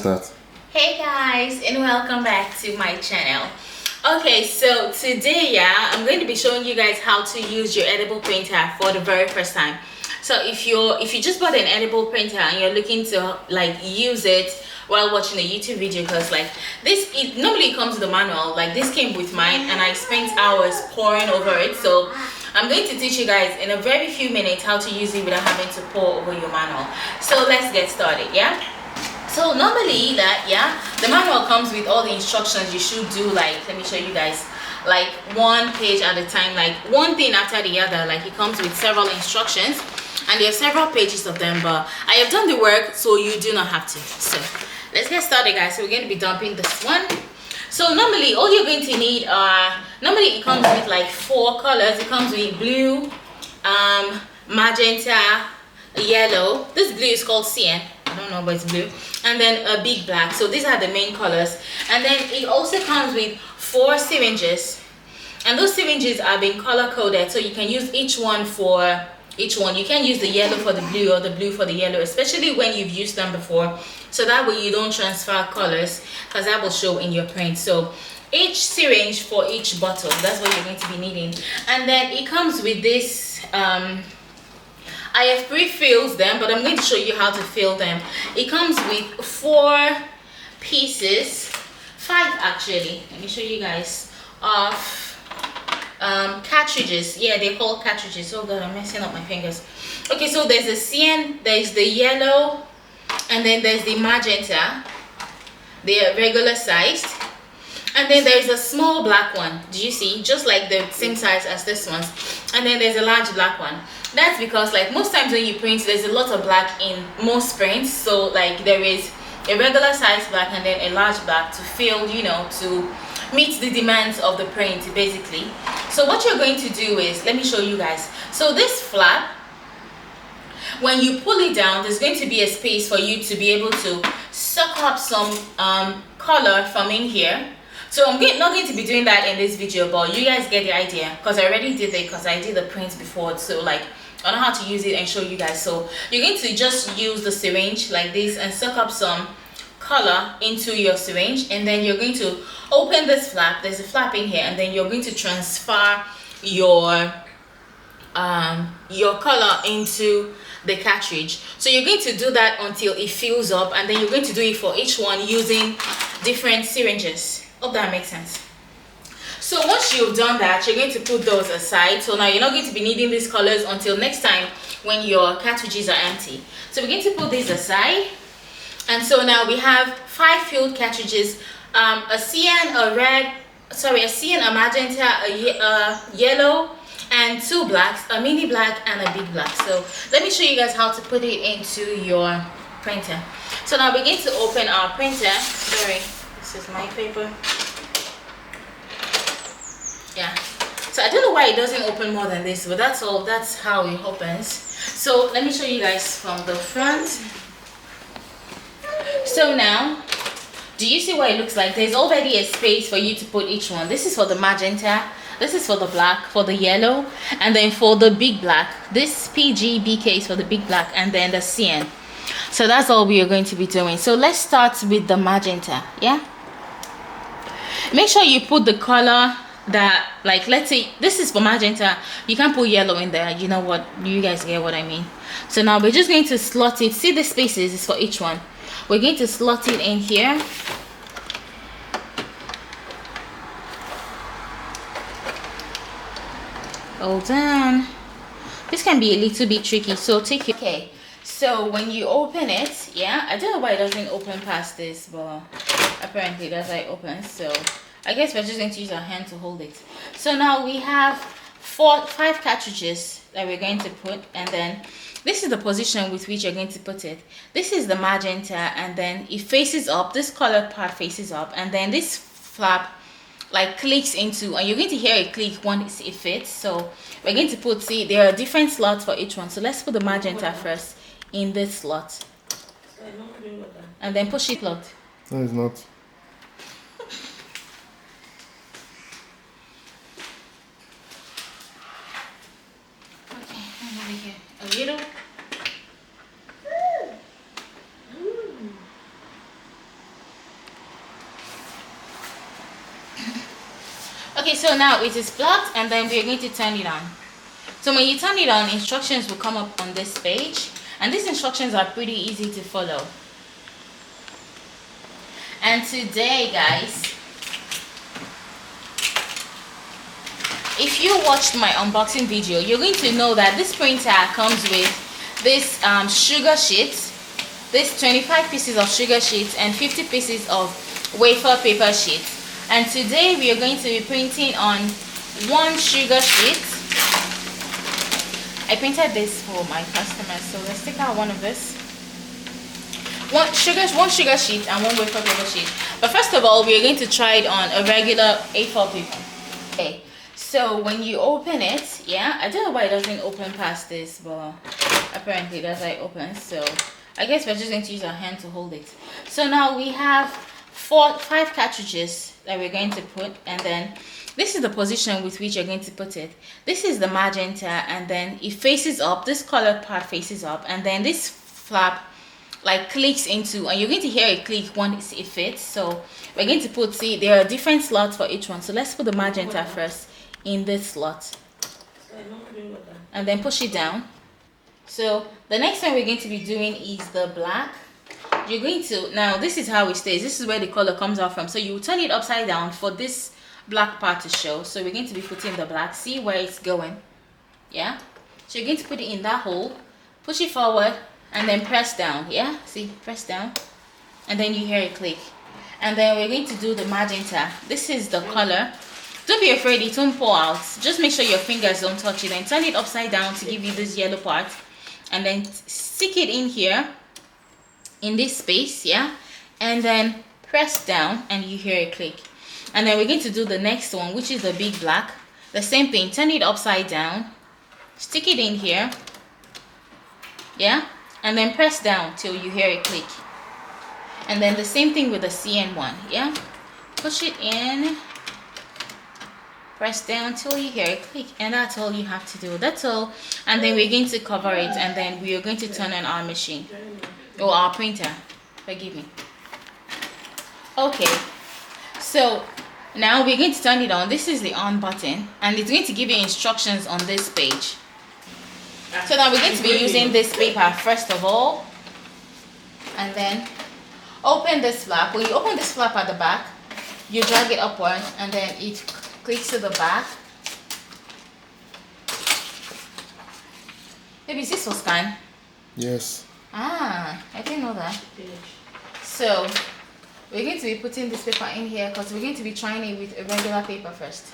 start. Hey guys, and welcome back to my channel. Okay, so today I'm going to be showing you guys how to use your edible printer for the very first time. So if you just bought an edible printer and you're looking to like use it while watching a YouTube video, because like this, it normally comes with a manual. Like this came with mine and I spent hours poring over it. So I'm going to teach you guys in a very few minutes how to use it without having to pour over your manual. So let's get started. So normally the manual comes with all the instructions you should do. Like, let me show you guys, like one page at a time, like one thing after the other. Like it comes with several instructions and there are several pages of them, but I have done the work so you do not have to. So let's get started, guys. So we're going to be dumping this one. So normally all you're going to need are, normally it comes with like 4 colors. It comes with blue, magenta, yellow. This blue is called cyan, I don't know, but it's blue, and then a big black. So these are the main colors. And then it also comes with 4 syringes, and those syringes are being color coded, so you can use each one for each one. You can use the yellow for the blue or the blue for the yellow, especially when you've used them before, so that way you don't transfer colors, because that will show in your print. So each syringe for each bottle, that's what you're going to be needing. And then it comes with this I have pre-filled them, but I'm going to show you how to fill them. It comes with 4 pieces, 5 actually. Let me show you guys, of cartridges. Yeah, they're called cartridges. Oh god, I'm messing up my fingers. Okay, so there's the cyan, there's the yellow, and then there's the magenta. They're regular sized. And then there's a small black one. Do you see? Just like the same size as this one. And then there's a large black one. That's because like most times when you print, there's a lot of black in most prints. So like there is a regular size black and then a large black to fill, you know, to meet the demands of the print basically. So what you're going to do is, let me show you guys. So this flap, when you pull it down, there's going to be a space for you to be able to suck up some color from in here. So I'm not going to be doing that in this video, but you guys get the idea, because I already did it, because I did the print before. So like I know how to use it and show you guys. So you're going to just use the syringe like this and suck up some color into your syringe, and then you're going to open this flap. There's a flap in here, and then you're going to transfer your color into the cartridge. So you're going to do that until it fills up, and then you're going to do it for each one using different syringes. Hope that makes sense. So once you've done that, you're going to put those aside. So now you're not going to be needing these colors until next time when your cartridges are empty. So we're going to put these aside. And so now we have 5 filled cartridges, a cyan, a cyan, a magenta, a yellow, and 2 blacks, a mini black and a big black. So let me show you guys how to put it into your printer. So now we're going to open our printer. Sorry, this is my paper. Yeah, so I don't know why it doesn't open more than this, but that's all. That's how it opens. So let me show you guys from the front. So now, do you see what it looks like? There's already a space for you to put each one. This is for the magenta, this is for the black, for the yellow, and then for the big black, this PGBK is for the big black, and then the cyan. So that's all we are going to be doing. So let's start with the magenta. Yeah, make sure you put the color that, like, let's say this is for magenta, you can't put yellow in there. You know what, you guys get what I mean. So now we're just going to slot it. See the spaces is for each one. We're going to slot it in here. Hold on, this can be a little bit tricky, so take it. Okay, so when you open it, yeah, I don't know why it doesn't open past this, but apparently that's how it opens. So I guess we're just going to use our hand to hold it. So now we have 5 cartridges that we're going to put, and then this is the position with which you're going to put it. This is the magenta, and then it faces up. This colored part faces up, and then this flap like clicks into, and you're going to hear it click once it fits. So we're going to put, see, there are different slots for each one. So let's put the magenta first in this slot, and then push it locked. No, it's not. A little. Okay, so now it is plugged, and then we're going to turn it on. So when you turn it on, instructions will come up on this page, and these instructions are pretty easy to follow. And today, guys, if you watched my unboxing video, you're going to know that this printer comes with this sugar sheet, this 25 pieces of sugar sheets and 50 pieces of wafer paper sheet. And today we are going to be printing on one sugar sheet. I printed this for my customers, so let's take out one of this. One sugar sheet and one wafer paper sheet. But first of all, we are going to try it on a regular A4 paper. Okay, so when you open it, yeah, I don't know why it doesn't open past this, but apparently that's how it opens. So I guess we're just going to use our hand to hold it. So now we have 5 cartridges that we're going to put, and then this is the position with which you're going to put it. This is the magenta, and then it faces up. This colored part faces up, and then this flap like clicks into, and you're going to hear it click once it fits. So we're going to put, see, there are different slots for each one. So let's put the magenta first in this slot, and then push it down. So the next one we're going to be doing is the black. You're going to, now this is how it stays. This is where the color comes out from. So you turn it upside down for this black part to show. So we're going to be putting the black. See where it's going? Yeah. So you're going to put it in that hole, push it forward, and then press down. Yeah. See, press down, and then you hear it click. And then we're going to do the magenta. This is the color. Don't be afraid, it won't pour out. Just make sure your fingers don't touch it, and turn it upside down to give you this yellow part, and then stick it in here in this space. Yeah. And then press down, and you hear it click. And then we're going to do the next one, which is the big black. The same thing, turn it upside down, stick it in here, yeah, and then press down till you hear it click. And then the same thing with the CN one, yeah, push it in, press down till you hear it click, and that's all you have to do. That's all. And then we're going to cover it, and then we are going to turn on our machine, or our printer, forgive me. Okay, so now we're going to turn it on. This is the on button, and it's going to give you instructions on this page. So now we're going to be using this paper first of all, and then open this flap. When you open this flap at the back, you drag it upward, and then it clicks to the back. Maybe is this for scan? Yes. Ah, I didn't know that. So we're going to be putting this paper in here because we're going to be trying it with a regular paper first.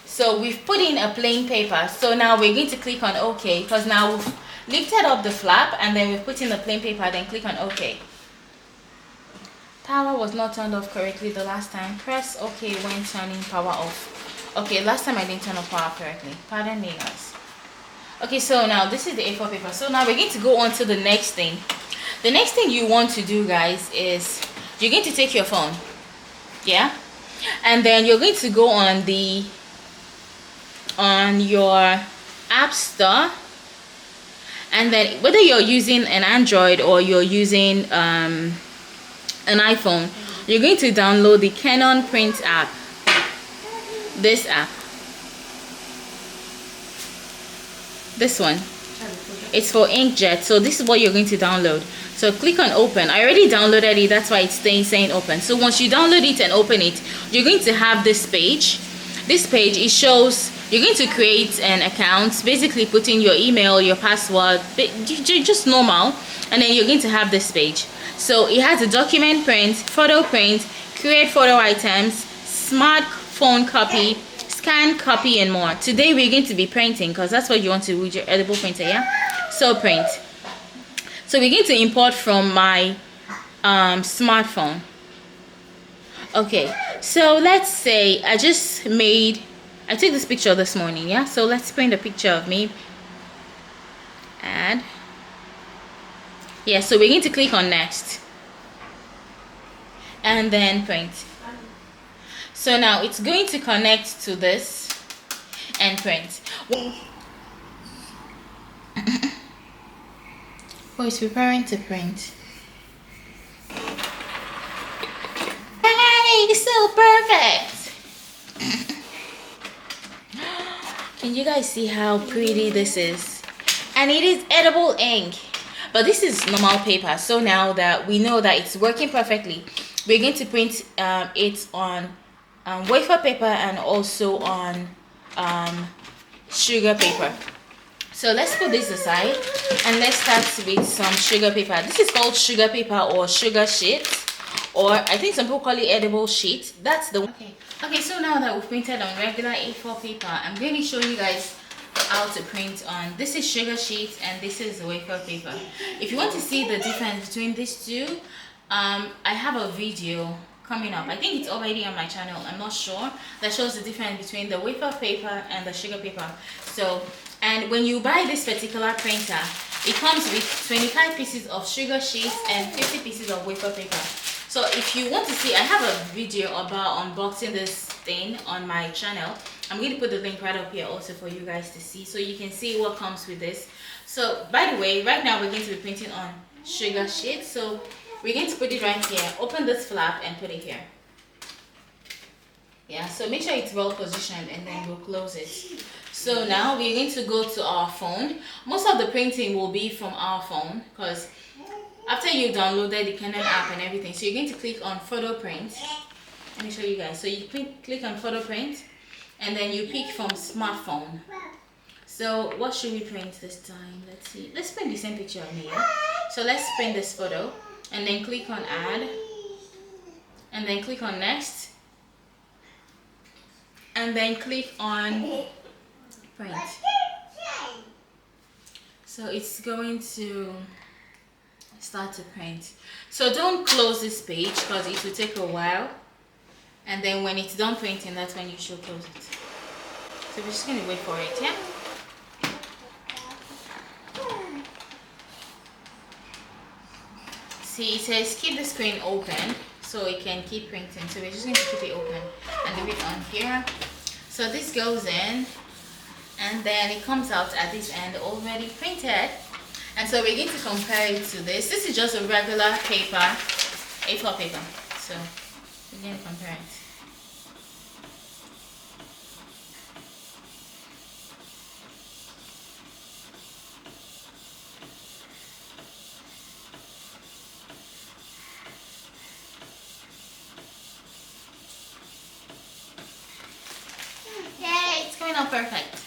So we've put in a plain paper. So now we're going to click on OK, because now we've lifted up the flap, and then we've put in the plain paper, then click on OK. Power was not turned off correctly the last time. Press OK when turning power off. Okay, last time I didn't turn off power correctly. Pardon me, guys. Okay, so now this is the A4 paper. So now we're going to go on to the next thing. The next thing you want to do, guys, is you're going to take your phone, yeah, and then you're going to go on your app store, and then whether you're using an Android or you're using an iPhone, you're going to download the Canon Print app. This app, this one, it's for inkjet. So this is what you're going to download. So click on open. I already downloaded it, that's why it's saying open. So once you download it and open it, you're going to have this page. This page, it shows you're going to create an account, basically put in your email, your password, just normal, and then you're going to have this page. So it has a document print, photo print, create photo items, smartphone copy, scan copy, and more. Today we're going to be printing because that's what you want to do with your edible printer, yeah? So print. So we're going to import from my smartphone. Okay, so let's say I took this picture this morning, yeah? So let's print a picture of me. Add. Yeah, so we're going to click on next. And then print. So now it's going to connect to this and print. Oh, it's preparing to print. Hey, so perfect. you guys see how pretty this is? And it is edible ink, but this is normal paper. So now that we know that it's working perfectly, we're going to print it on wafer paper and also on sugar paper. So let's put this aside and let's start with some sugar paper. This is called sugar paper or sugar sheet, or I think some people call it edible sheet. That's the one. Okay, so now that we've printed on regular A4 paper, I'm going to show you guys how to print on. This is sugar sheet and this is wafer paper. If you want to see the difference between these two, I have a video coming up. I think it's already on my channel, I'm not sure, that shows the difference between the wafer paper and the sugar paper. So, and when you buy this particular printer, it comes with 25 pieces of sugar sheet and 50 pieces of wafer paper. So if you want to see, I have a video about unboxing this thing on my channel. I'm going to put the link right up here also for you guys to see, so you can see what comes with this. So by the way, right now we're going to be printing on sugar sheet. So we're going to put it right here. Open this flap and put it here. Yeah, so make sure it's well positioned and then we'll close it. So now we're going to go to our phone. Most of the printing will be from our phone because after you downloaded the Canon app and everything, so you're going to click on photo print. Let me show you guys. So you click on photo print and then you pick from smartphone. So what should we print this time? Let's see. Let's print the same picture on here. So let's print this photo and then click on add and then click on next and then click on print. So it's going to start to print. So don't close this page because it will take a while, and then when it's done printing, that's when you should close it. So we're just going to wait for it. Yeah, see, it says keep the screen open so it can keep printing. So we're just going to keep it open and leave it on here. So this goes in and then it comes out at this end already printed. And so we're going to compare it to this. This is just a regular paper, A4 paper. So we're going to compare it. Yay, it's coming out perfect.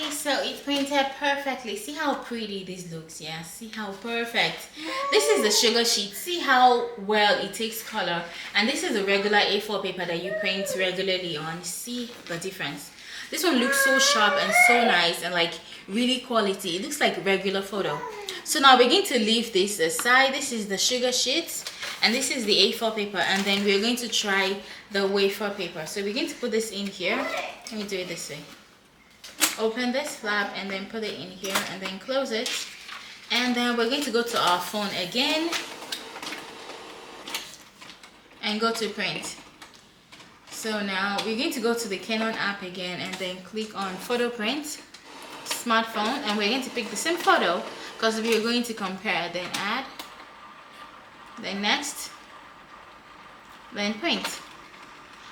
So it printed perfectly. See how pretty this looks. Yeah, see how perfect. This is the sugar sheet. See how well it takes color. And this is a regular A4 paper that you print regularly on. See the difference. This one looks so sharp and so nice and like really quality. It looks like regular photo. So now we're going to leave this aside. This is the sugar sheet and this is the A4 paper, and then we're going to try the wafer paper. So we're going to put this in here. Let me do it this way. Open this flap and then put it in here and then close it, and then we're going to go to our phone again and go to print. So now we're going to go to the Canon app again and then click on photo print, smartphone, and we're going to pick the same photo because we are going to compare. Then add, then next, then print.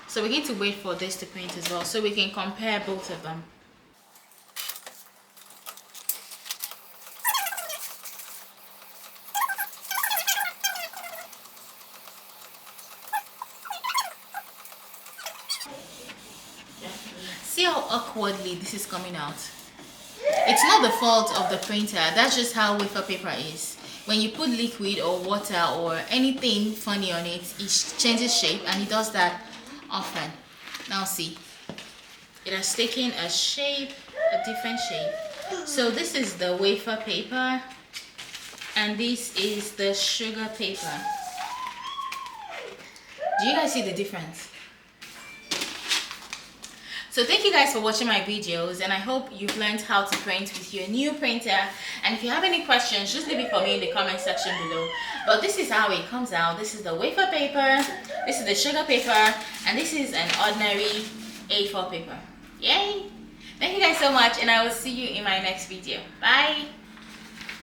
So we're going to wait for this to print as well so we can compare both of them. See how awkwardly this is coming out. It's not the fault of the printer, that's just how wafer paper is. When you put liquid or water or anything funny on it, it changes shape, and it does that often. Now see, it has taken a shape, a different shape. So this is the wafer paper and this is the sugar paper. Do you guys see the difference? So thank you guys for watching my videos, and I hope you've learned how to print with your new printer. And if you have any questions, just leave it for me in the comment section below. But this is how it comes out. This is the wafer paper, this is the sugar paper, and this is an ordinary A4 paper. Yay! Thank you guys so much, and I will see you in my next video. Bye.